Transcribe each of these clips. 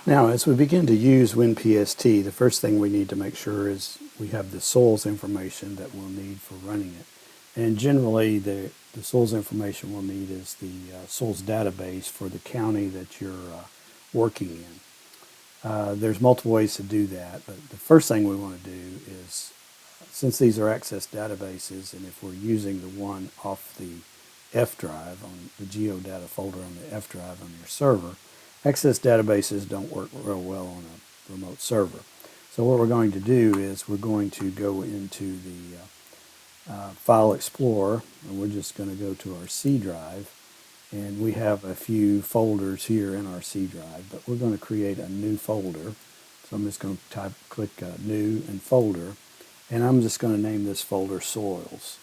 Now, as we begin to use WinPST, the first thing we need to make sure is we have the soils information that we'll need for running it. And generally, the soils information we'll need is the soils database for the county that you're working in. There's multiple ways to do that, but the first thing we want to do is, since these are access databases, and if we're using the one off the F drive, on the geodata folder on the F drive on your server, access databases don't work real well on a remote server. So what we're going to do is we're going to go into the File Explorer, and we're just going to go to our C drive, and we have a few folders here in our C drive, but we're going to create a new folder. So I'm just going to click New and Folder, and I'm just going to name this folder Soils.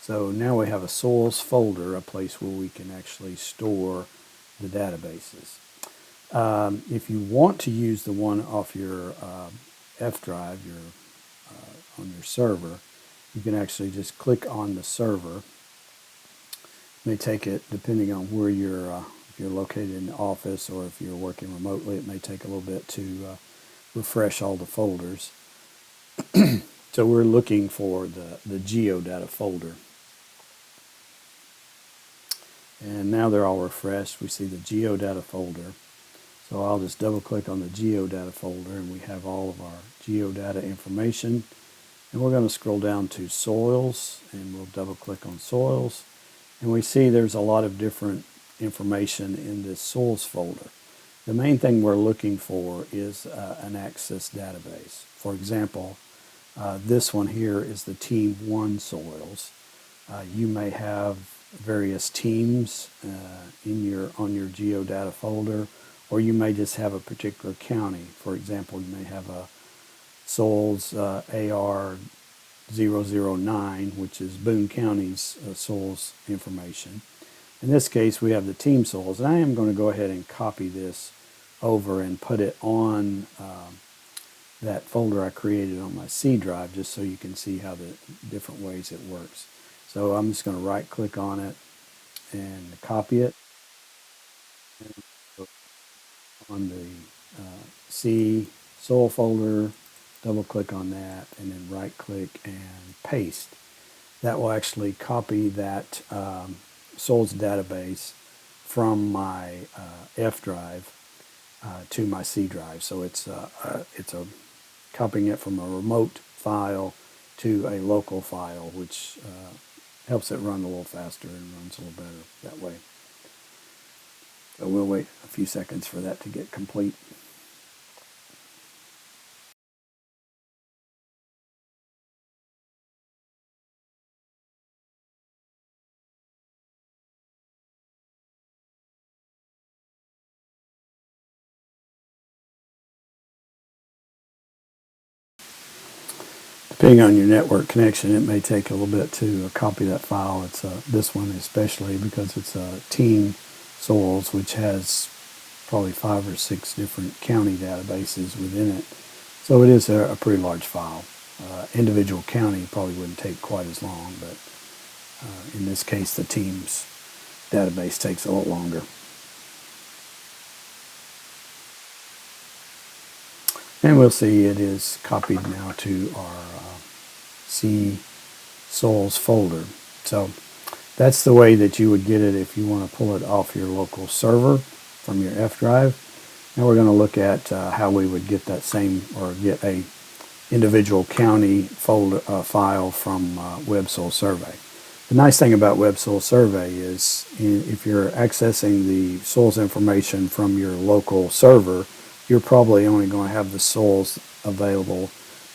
So now we have a soils folder, a place where we can actually store the databases. If you want to use the one off your F drive, on your server, you can actually just click on the server. It may take it, depending on where if you're located in the office or if you're working remotely, it may take a little bit to refresh all the folders. So we're looking for the geodata folder. And now they're all refreshed. We see the geodata folder. So I'll just double click on the geodata folder, and we have all of our geodata information. And we're going to scroll down to soils, and we'll double click on soils. And we see there's a lot of different information in this soils folder. The main thing we're looking for is an access database. For example, this one here is the Team 1 soils. You may have various teams on your geodata folder, or you may just have a particular county. For example, you may have a soils AR 009, which is Boone County's soils information. In this case, we have the team soils, and I am going to go ahead and copy this over and put it on that folder I created on my C drive, just so you can see how the different ways it works. So I'm just going to right click on it and copy it. On the C soil folder, double click on that, and then right click and paste. That will actually copy that soils database from my F drive to my C drive. So it's copying it from a remote file to a local file, which helps it run a little faster and runs a little better that way. So we'll wait a few seconds for that to get complete. Depending on your network connection, it may take a little bit to copy that file. It's this one especially, because it's a team soils, which has probably 5 or 6 different county databases within it. So it is a pretty large file. Individual county probably wouldn't take quite as long, but in this case, the team's database takes a little longer. And we'll see it is copied now to our C soils folder. So that's the way that you would get it if you want to pull it off your local server from your F drive. Now we're going to look at how we would get that same, or get a individual county folder file from Web Soil Survey. The nice thing about Web Soil Survey is if you're accessing the soils information from your local server, you're probably only going to have the soils available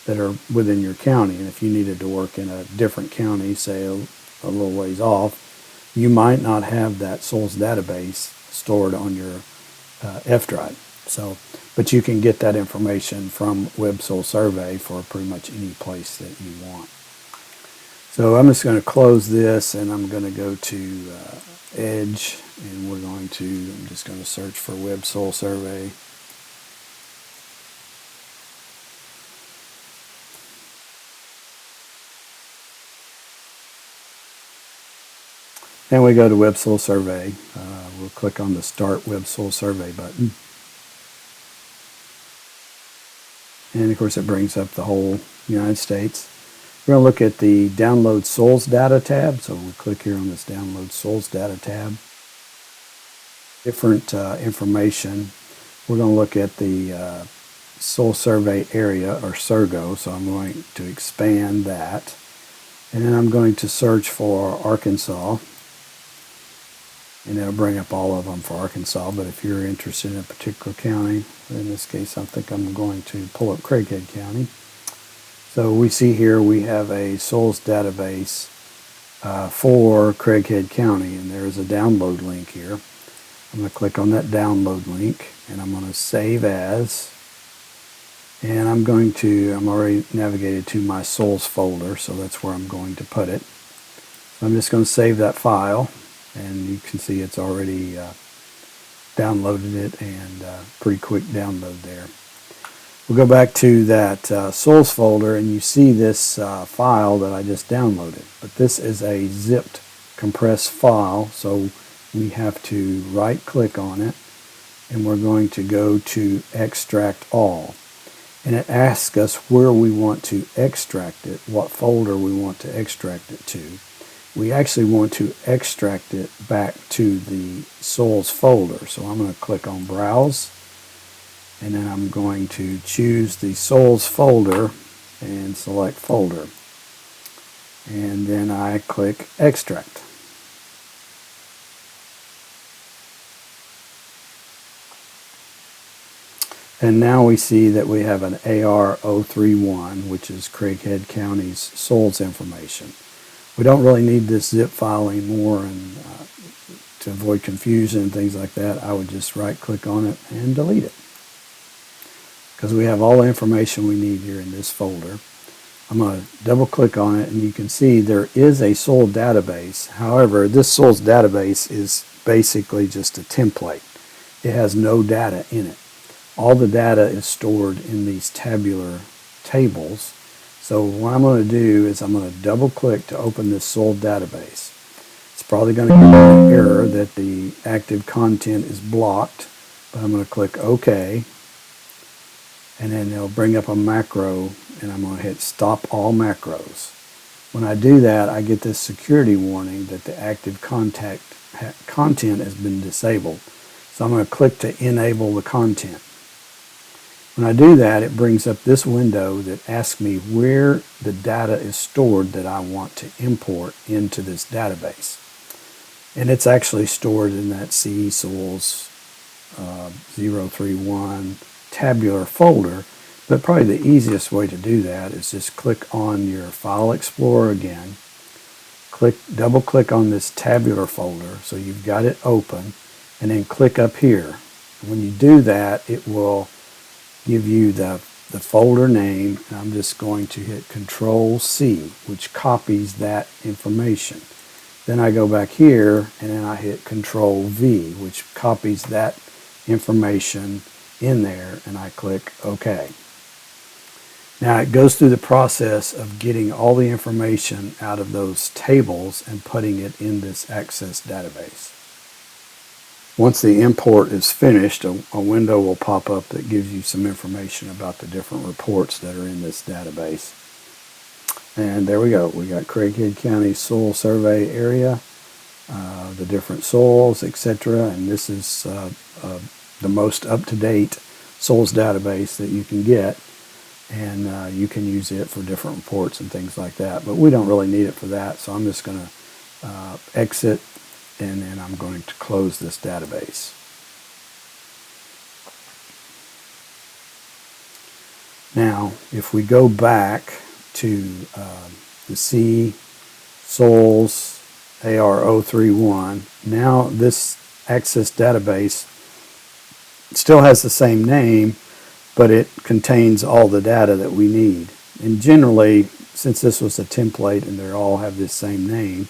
that are within your county. And if you needed to work in a different county, say a little ways off, you might not have that soils database stored on your F drive. So, but you can get that information from Web Soil Survey for pretty much any place that you want. So I'm just going to close this, and I'm going to go to Edge, and I'm just going to search for Web Soil Survey. And we go to Web Soil Survey. We'll click on the Start Web Soil Survey button. And of course it brings up the whole United States. We're going to look at the Download Soils Data tab. So we click here on this Download Soils Data tab. Different information. We're going to look at the Soil Survey Area, or SURGO. So I'm going to expand that. And then I'm going to search for Arkansas. And it'll bring up all of them for Arkansas. But if you're interested in a particular county, in this case I think I'm going to pull up Craighead County. So we see here we have a soils database for Craighead County, and there's a download link here. I'm going to click on that download link, and I'm going to save as, and I'm already navigated to my soils folder, so that's where I'm going to put it. So I'm just going to save that file, and you can see it's already downloaded it, and pretty quick download there. We'll go back to that soils folder, and you see this file that I just downloaded. But this is a zipped compressed file, so we have to right click on it, and we're going to go to Extract All. And it asks us where we want to extract it, what folder we want to extract it to. We actually want to extract it back to the soils folder. So I'm going to click on Browse, and then I'm going to choose the soils folder and select folder. And then I click Extract. And now we see that we have an AR031, which is Craighead County's soils information. We don't really need this zip file anymore, and to avoid confusion and things like that, I would just right click on it and delete it, because we have all the information we need here in this folder. I'm going to double click on it, and you can see there is a soil database. However, this soils database is basically just a template. It has no data in it. All the data is stored in these tabular tables. So what I'm going to do is I'm going to double click to open this soil database. It's probably going to give me an error that the active content is blocked, but I'm going to click OK, and then it'll bring up a macro, and I'm going to hit Stop All Macros. When I do that, I get this security warning that the active content has been disabled. So I'm going to click to enable the content. When I do that, it brings up this window that asks me where the data is stored that I want to import into this database. And it's actually stored in that CE Soils 031 tabular folder. But probably the easiest way to do that is just click on your File Explorer again. Double click on this tabular folder so you've got it open, and then click up here. And when you do that, it will give you the folder name, and I'm just going to hit Control C, which copies that information. Then I go back here, and then I hit Control V, which copies that information in there, and I click OK. Now it goes through the process of getting all the information out of those tables and putting it in this Access database. Once the import is finished, a window will pop up that gives you some information about the different reports that are in this database. And there we go. We got Craighead County Soil Survey Area, the different soils, etc. And this is the most up-to-date soils database that you can get. And you can use it for different reports and things like that. But we don't really need it for that, so I'm just going to exit, and then I'm going to close this database. Now, if we go back to the C Soils AR031, now this Access database still has the same name, but it contains all the data that we need. And generally, since this was a template and they all have this same name,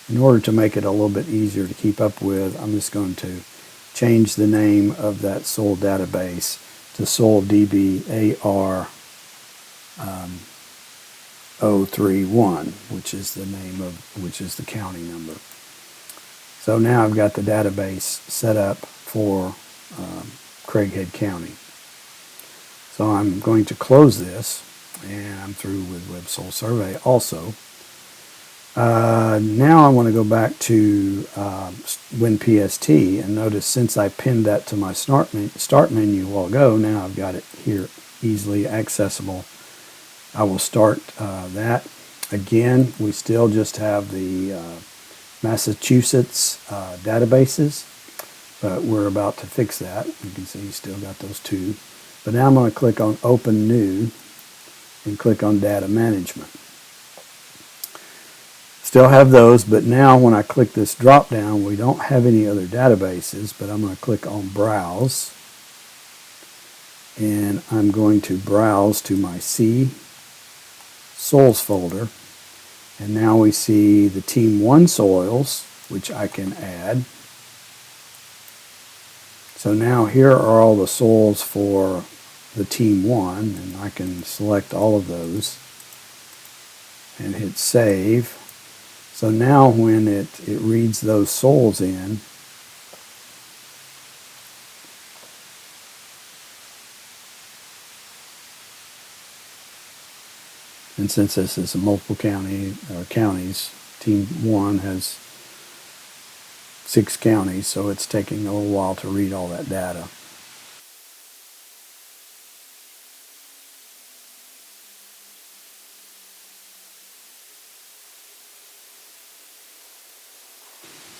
in order to make it a little bit easier to keep up with, I'm just going to change the name of that soil database to SoilDB AR031, which is the county number. So now I've got the database set up for Craighead County. So I'm going to close this, and I'm through with Web Soul Survey also. Now I want to go back to WinPST, and notice since I pinned that to my start menu a while ago, now I've got it here easily accessible. I will start that. Again, we still just have the Massachusetts databases, but we're about to fix that. You can see you still got those two. But now I'm going to click on Open New and click on Data Management. Still have those, but now when I click this drop down, we don't have any other databases, but I'm going to click on Browse, and I'm going to browse to my C Soils folder, and now we see the Team 1 soils, which I can add. So now here are all the soils for the Team 1, and I can select all of those and hit Save. So now when it reads those soils in, and since this is a multiple counties, Team 1 has 6 counties, so it's taking a little while to read all that data.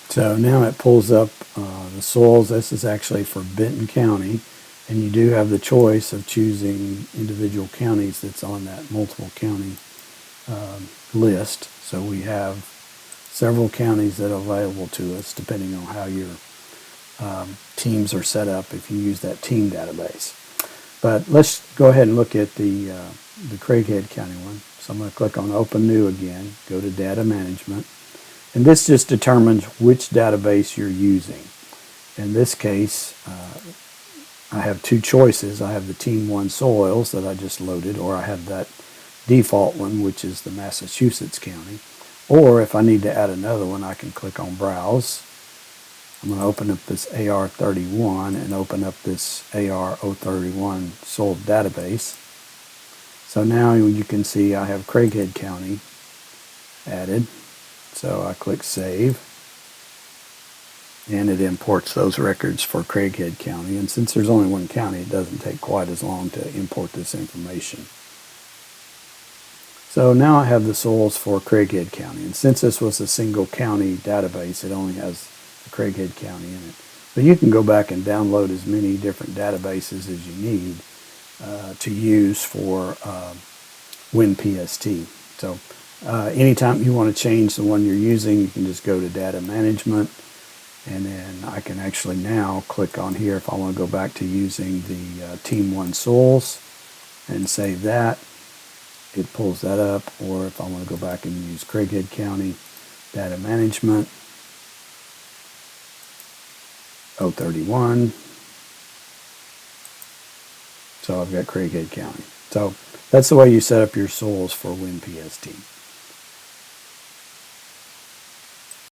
So now it pulls up the soils. This is actually for Benton County, and you do have the choice of choosing individual counties that's on that multiple county list. So we have several counties that are available to us depending on how your teams are set up if you use that team database. But let's go ahead and look at the Craighead County one. So I'm going to click on Open New again, go to Data Management. And this just determines which database you're using. In this case, I have two choices. I have the Team 1 soils that I just loaded, or I have that default one, which is the Massachusetts county. Or if I need to add another one, I can click on Browse. I'm going to open up this AR31 and open up this AR031 soil database. So now you can see I have Craighead County added. So I click Save, and it imports those records for Craighead County. And since there's only one county, it doesn't take quite as long to import this information. So now I have the soils for Craighead County. And since this was a single county database, it only has the Craighead County in it. But you can go back and download as many different databases as you need to use for WinPST. So anytime you want to change the one you're using, you can just go to Data Management, and then I can actually now click on here if I want to go back to using the Team 1 soils and save that. It pulls that up. Or if I want to go back and use Craighead County, Data Management, 031. So I've got Craighead County. So that's the way you set up your soils for WinPST.